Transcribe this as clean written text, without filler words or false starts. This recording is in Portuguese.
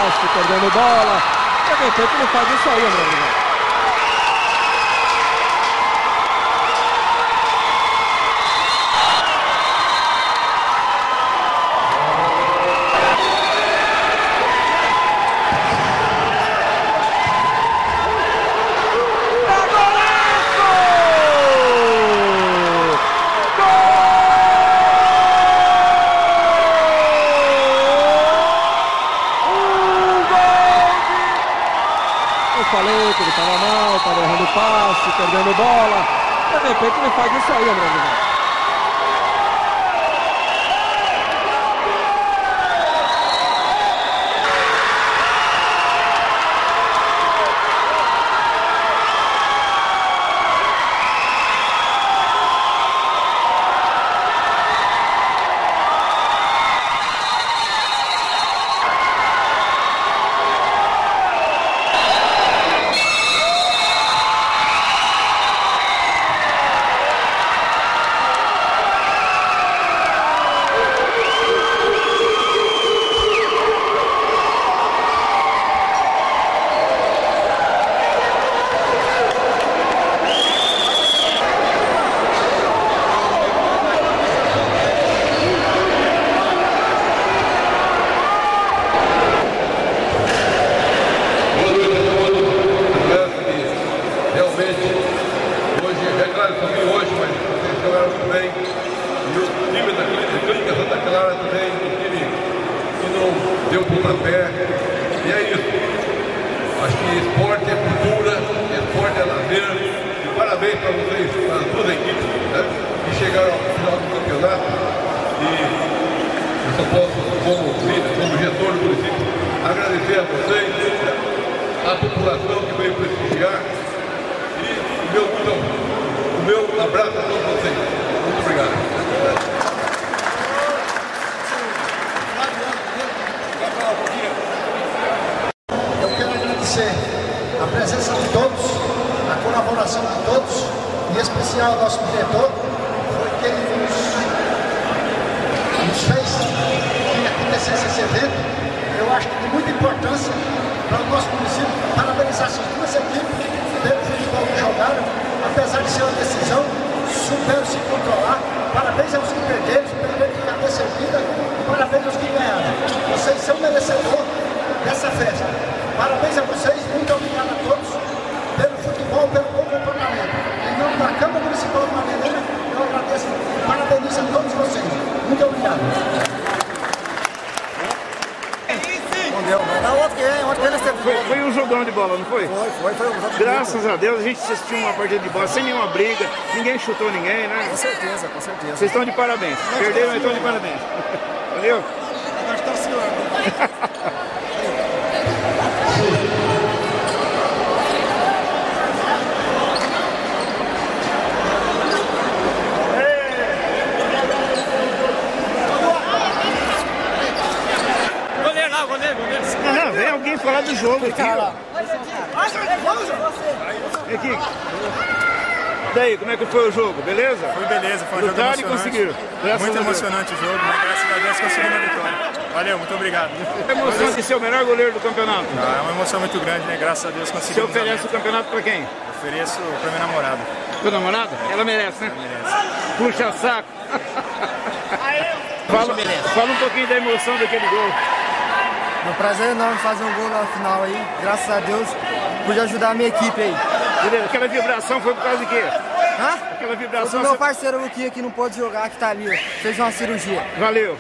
passe, perdendo bola. De repente não faz isso aí, André Oliveira. Falei que ele estava mal, estava errando passe, perdendo bola. De repente ele faz isso aí, André Oliveira. Deu pontapé, e é isso. Acho que esporte é cultura, esporte é lazer. E parabéns para vocês, para as duas equipes, né, que chegaram ao final do campeonato. E eu só posso, como gestor do município, agradecer a vocês, a população que veio prestigiar. E o meu abraço a todos vocês. Muito obrigado. A presença de todos, a colaboração de todos, em especial ao nosso diretor, porque ele nos fez que acontecesse esse evento. Eu acho que de muita importância para o nosso município. Parabenizar essas duas equipes pelo futebol que jogaram, apesar de ser uma decisão, souberam se controlar. Parabéns aos que perderam, perderam de cabeça erguida, parabéns aos que ganharam. Vocês são merecedores dessa festa. Parabéns a vocês, muito obrigado a todos pelo futebol, pelo bom comportamento. Em nome da Câmara Municipal de Maria, eu agradeço e parabenizo a todos vocês. Muito obrigado. Foi um jogão de bola, não foi? Foi um jogo. Graças a Deus a gente assistiu uma partida de bola sem nenhuma briga, ninguém chutou ninguém, né? Com certeza, com certeza. Vocês estão de parabéns. Perderam, mas estão de parabéns. Valeu? Nós estamos segurando. Não, vem alguém falar do jogo aqui. Vem aqui. Daí, como é que foi o jogo? Beleza? Foi beleza, foi um jogo emocionante. Conseguiram. Muito emocionante o jogo, mas graças a Deus conseguimos a vitória. Valeu, muito obrigado. A emoção de ser o melhor goleiro do campeonato? É uma emoção muito grande, né? Graças a Deus conseguimos. Você oferece o campeonato pra quem? Ofereço pra minha namorada. Tua namorada? Ela merece, né? Ela merece. Puxa saco. Fala um pouquinho da emoção daquele gol. É um prazer enorme fazer um gol na final aí. Graças a Deus, pude ajudar a minha equipe aí. Beleza. Aquela vibração foi por causa de quê? Hã? Aquela vibração... O meu parceiro Luquinha que não pôde jogar, que tá ali, ó. Fez uma cirurgia. Valeu.